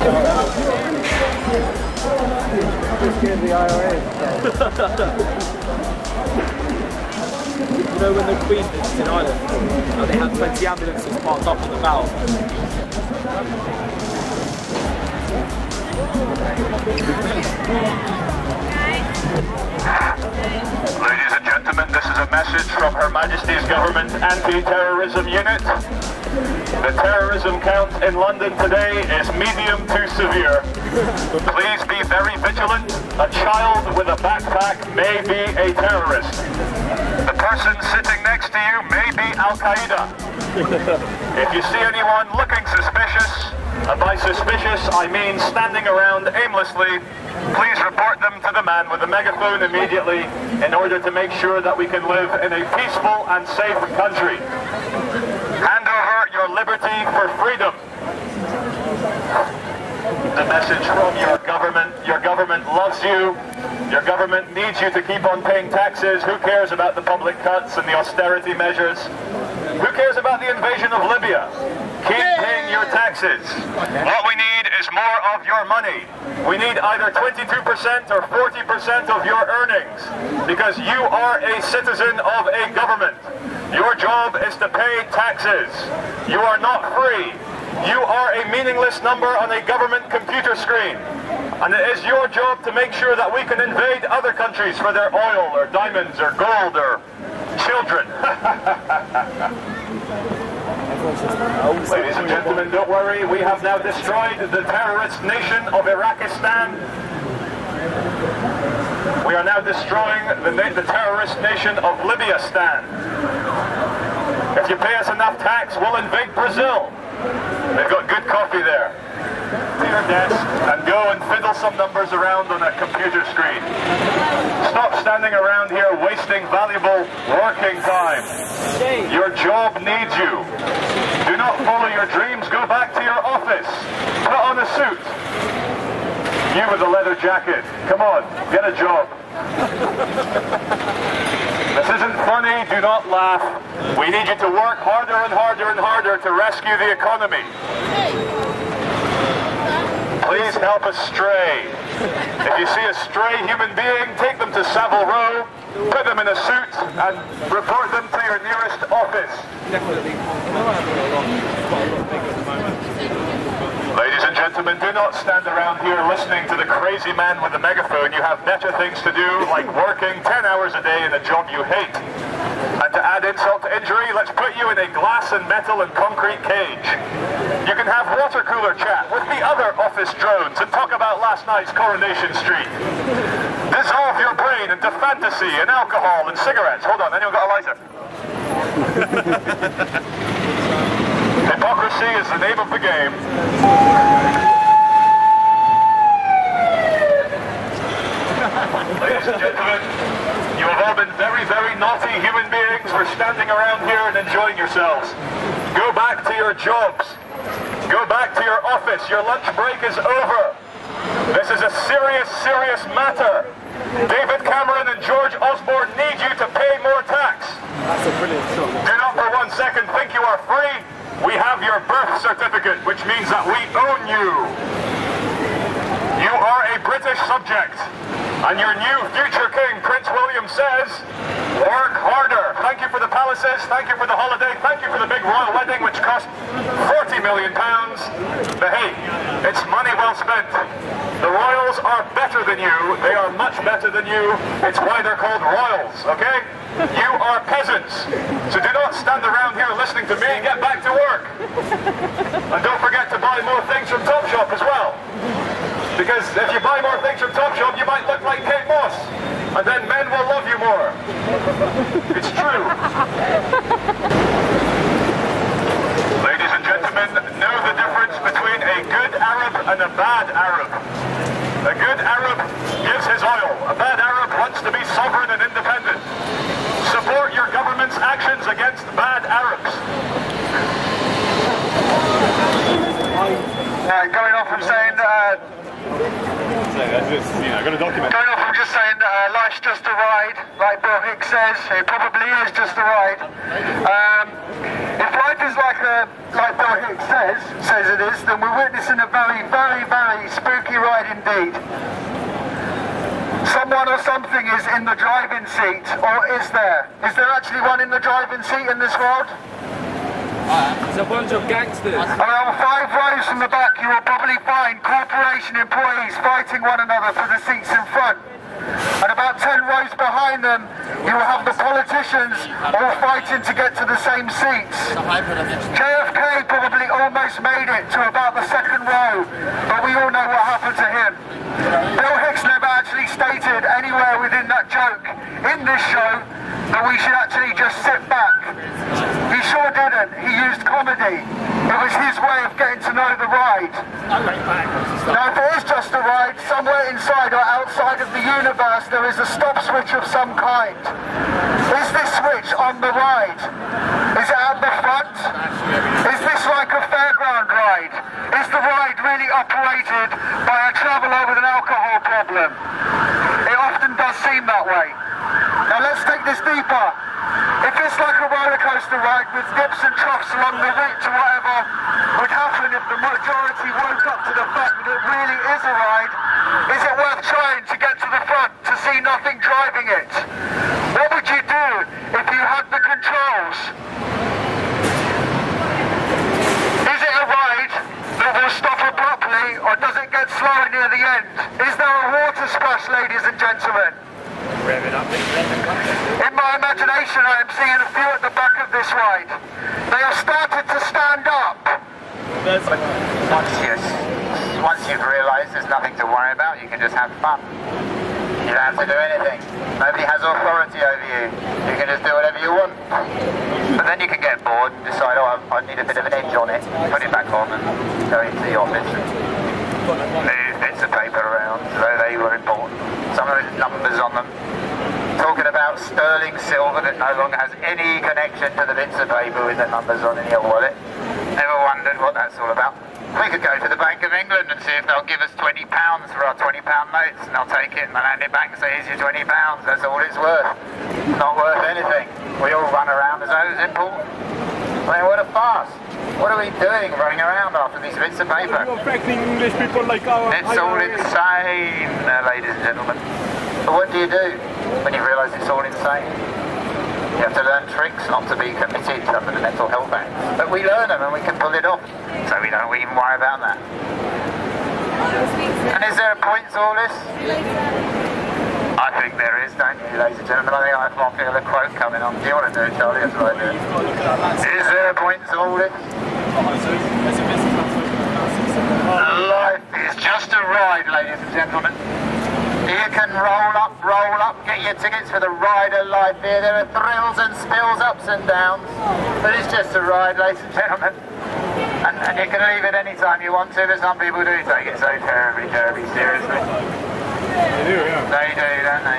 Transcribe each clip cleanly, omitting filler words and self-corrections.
Just give the IRA. You know when the Queen visits in Ireland, and they have 20 ambulances parked up on the bow. Ladies and gentlemen, this is a message from Her Majesty's Government Anti-Terrorism Unit. The terrorism count in London today is medium to severe. Please be very vigilant. A child with a backpack may be a terrorist. The person sitting next to you may be Al-Qaeda. If you see anyone looking suspicious, and by suspicious I mean standing around aimlessly, please report them to the man with the megaphone immediately in order to make sure that we can live in a peaceful and safe country. Hand over your liberty for freedom. The message from your government. Your government loves you. Your government needs you to keep on paying taxes. Who cares about the public cuts and the austerity measures? Who cares about the invasion of Libya? Keep paying your taxes. What we need is more of your money. We need either 22% or 40% of your earnings, because you are a citizen of a government. Your job is to pay taxes. You are not free. You are a meaningless number on a government computer screen. And it is your job to make sure that we can invade other countries for their oil or diamonds or gold or children. Ladies and gentlemen, don't worry. We have now destroyed the terrorist nation of Iraqistan. We are now destroying the terrorist nation of Libyaistan. If you pay us enough tax, we'll invade Brazil. They've got good coffee there. To your desk and go and fiddle some numbers around on a computer screen. Stop standing around here wasting valuable working time. Your job needs you. Do not follow your dreams. Go back to your office. Put on a suit. You with the leather jacket. Come on, get a job. This isn't funny. Do not laugh. We need you to work harder and harder and harder to rescue the economy. Please help us stray. If you see a stray human being, take them to Savile Row, put them in a suit, and report them to your nearest office. Ladies and gentlemen, do not stand around here listening to the crazy man with the megaphone. You have better things to do, like working 10 hours a day in a job you hate. And to add insult to injury, let's put you in a glass and metal and concrete cage. You can have water cooler chat with the other office drones and talk about last night's Coronation Street. Dissolve your brain into fantasy and alcohol and cigarettes. Hold on, anyone got a lighter? Hypocrisy is the name of the game. Ladies and gentlemen, you have all been very, very naughty human beings for standing around here and enjoying yourselves. Go back to your jobs. Go back to your office. Your lunch break is over. This is a serious, serious matter. David Cameron and George Osborne need you to pay more tax. That's a brilliant shot. Do not for 1 second think you are free. We have your birth certificate, which means that we own you. You are a British subject. And your new future king, Prince William, says, work harder. Thank you for the palaces, thank you for the holiday, thank you for the big royal wedding, which cost £40 million. But hey, it's money well spent. The royals are better than you. They are much better than you. It's why they're called royals, okay? You are peasants. So do not stand around here listening to me. Get back to work. And don't forget to buy more things from Topshop as well. Because if you buy more things from Topshop, you might look like Kate Moss. And then men will love you more. It's true. Ladies and gentlemen, know the difference between a good Arab and a bad Arab. A good Arab gives his oil. A bad Arab wants to be sovereign and independent. Support your government's actions against bad Arabs. Going off from saying going off from just saying life's just a ride, like Bill Hicks says, it probably is just a ride. If life is like Bill Hicks says it is, then we're witnessing a very, very, very spooky ride indeed. Someone or something is in the driving seat, or is there? Is there actually one in the driving seat in this world? There's a bunch of gangsters. Around 5 rows from the back, you will probably find corporation employees fighting one another for the seats in front. And about 10 rows behind them, you will have the politicians all fighting to get to the same seats. JFK probably almost made it to about the 2nd row, but we all know what happened to him. Bill Hicks never actually stated anywhere within that joke in this show that we should actually just sit back. He sure didn't. He used comedy. It was his way of getting to know the ride. Now, if it is just a ride, somewhere inside or outside of the universe, there is a stop switch of some kind. Is this switch on the ride? Is it at the front? Is this like a fairground ride? Is the ride really operated by a traveller with an alcohol problem? It often does seem that way. Now let's take this deeper. If it's like a roller coaster ride with dips and troughs along the route to whatever would happen if the majority woke up to the fact that it really is a ride, is it worth trying to get to the front to see nothing driving it? What would you do if you had the controls? Is it a ride that will stop abruptly, or does it get slower near the end? Is there a water splash, ladies and gentlemen? In my imagination, I am seeing a few at the back of this ride. They have started to stand up. Once you've realised there's nothing to worry about, you can just have fun. You don't have to do anything. Nobody has authority over you. You can just do whatever you want. But then you can get bored and decide, oh, I need a bit of an edge on it. Put it back on and go into the office and move bits of paper around as though they were important. Some of the numbers on them. Talking about sterling silver that no longer has any connection to the bits of paper with the numbers on in your wallet. Never wondered what that's all about. We could go to the Bank of England and see if they'll give us £20 for our £20 notes, and they'll take it and they'll hand it back and say, here's your £20, that's all it's worth. Not worth anything. We all run around as though it's important. I mean, what a farce. What are we doing running around after these bits of paper? You're affecting English people like our... It's all insane, ladies and gentlemen. But what do you do when you realise it's all insane? You have to learn tricks not to be committed under the Mental Health Act. But we learn them and we can pull it off, so we don't even worry about that. And is there a point to all this? I think there is, don't you, ladies and gentlemen? I think I feel a quote coming on. Do you want to do it, Charlie? That's what I do. Is there a point to all this? Life is just a ride, ladies and gentlemen. You can roll up, get your tickets for the ride of life here. There are thrills and spills, ups and downs. But it's just a ride, ladies and gentlemen. And you can leave it any time you want to, but some people do take it so terribly, terribly seriously. They do, yeah. They do, don't they?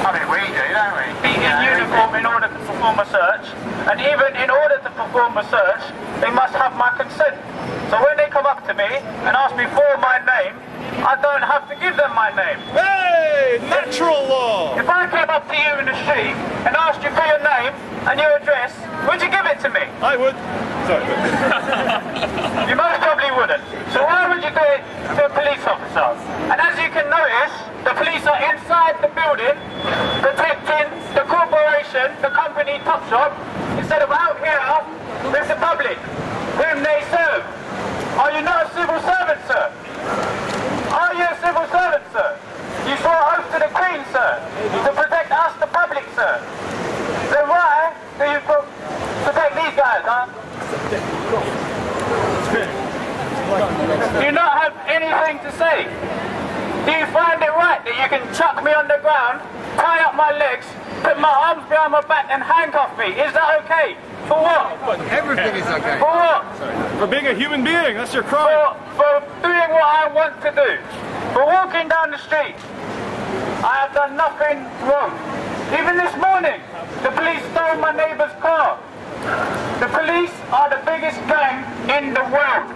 I mean, we do, don't we? Be in uniform in order to perform a search, and even in order to perform a search, they must have my consent. So when they come up to me and ask me for my name, I don't have to give them my name. Hey! Natural law! If I came up to you in the street and asked you for your name and your address, would you give it to me? I would. Sorry. You most probably wouldn't. So why would you do it to a police officer? And as you can notice, the police are inside the building protecting the corporation, the company Topshop, instead of out here with the public, whom they serve. Are you not a civil servant, sir? Are you a civil servant, sir? You swore oath to the Queen, sir, to protect us, the public, sir. Then why do you protect these guys, huh? Do you not have anything to say? Do you find it right that you can chuck me on the ground, tie up my legs, put my arms behind my back and handcuff me? Is that okay? For what? Everything is okay. For what? For being a human being, that's your crime. For doing what I want to do. For walking down the street. I have done nothing wrong. Even this morning, the police stole my neighbour's car. The police are the biggest gang in the world.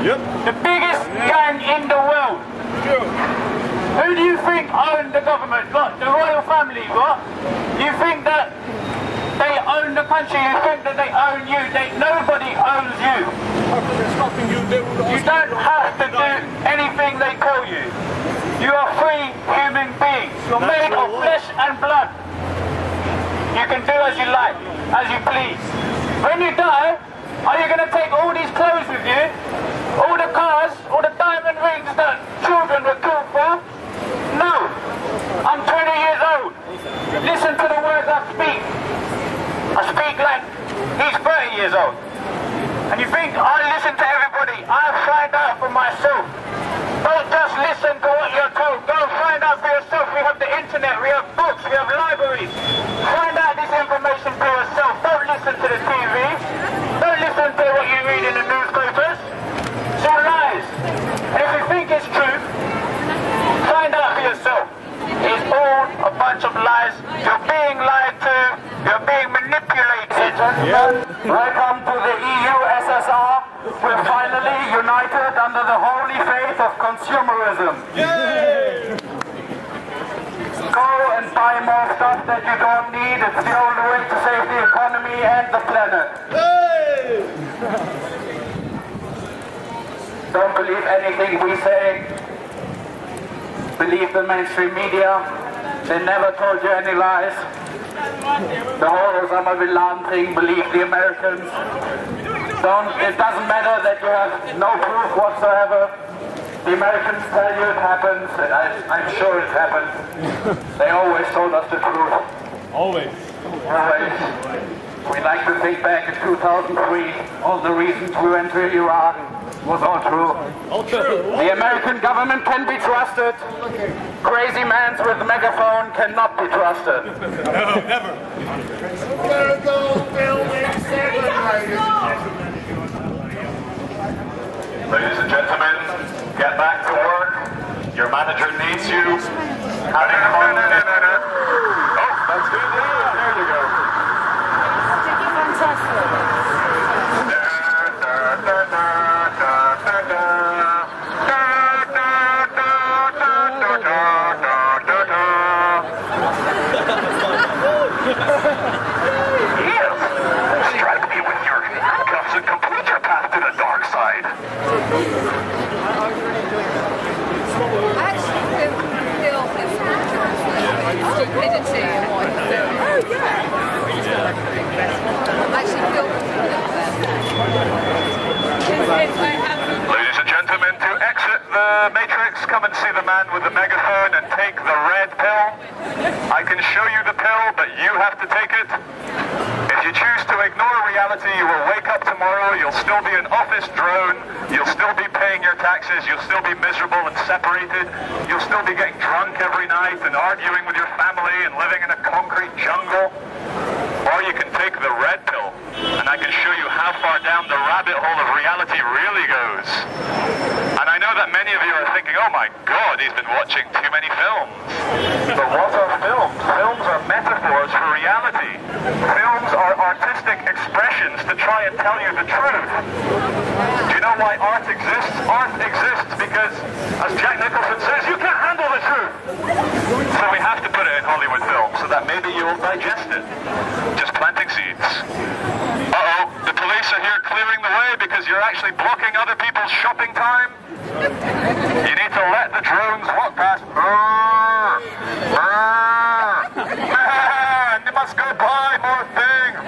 Yep. The biggest gang in the world. Sure. Who do you think own the government? What? The royal family, what? You think that they own the country, you think that they own you. Nobody owns you. You don't have to do anything they tell you. You are free human beings. You're made of flesh and blood. You can do as you like, as you please. When you die, are you going to take all these clothes with you? All the cars, all the diamond rings that children were killed for? No. I'm 20 years old. Listen to the words I speak. I speak like he's 30 years old. And you think I listen to everybody. I find out for myself. Don't just listen to what you're told. Go find out for yourself. We have the internet, we have books, we have libraries. Find out this information for yourself. Don't listen to the TV. Don't listen to what you read in the newspapers. It's all lies. And if you think it's true, find out for yourself. It's all a bunch of lies. You're being lied to. You're being manipulated. Welcome to the EU-SSR. We're finally united under the holy faith of consumerism. Yay! Go and buy more stuff that you don't need. It's the only way to save the economy and the planet. Hey! Don't believe anything we say. Believe the mainstream media. They never told you any lies. The whole Osama bin Laden thing, believe the Americans. It doesn't matter that you have no proof whatsoever. The Americans tell you it happens, and I'm sure it happens. They always told us the truth. Always. Always. We like to think back in 2003, all the reasons we went to Iraq was all true. All true. The American government can be trusted. Crazy mans with a megaphone cannot be trusted. No, never. There goes Building 7, Ladies and gentlemen, get back to work. Your manager needs you. Having fun. Oh, that's good. Yeah, there you go. Strike me with your cuffs and complete your path to the dark side. I actually feel stupidity in what he's doing. I actually feel Ladies and gentlemen, to exit the Matrix, come and see the man with the megaphone and take the red pill. I can show you the pill, but you have to take it. If you choose to ignore reality, you will wake up tomorrow, you'll still be an office drone, you'll still be paying your taxes, you'll still be miserable and separated, you'll still be getting drunk every night and arguing with your family and living in a concrete jungle. Or you can take the red pill, and I can show you how far down the rabbit hole of reality really goes. And I know that many of you are thinking, oh my God, he's been watching too many films. But what are films? Films are metaphors for reality. Films are artistic expressions to try and tell you the truth. Do you know why art exists? Art exists because, as Jack Nicholson says, you can't handle the truth. So we have to put it in Hollywood film so that maybe you'll digest it. Just planting seeds. Uh-oh, the police are here clearing the way because you're actually blocking other people's shopping time. You need to let the drones walk past. Man, you must go buy more things.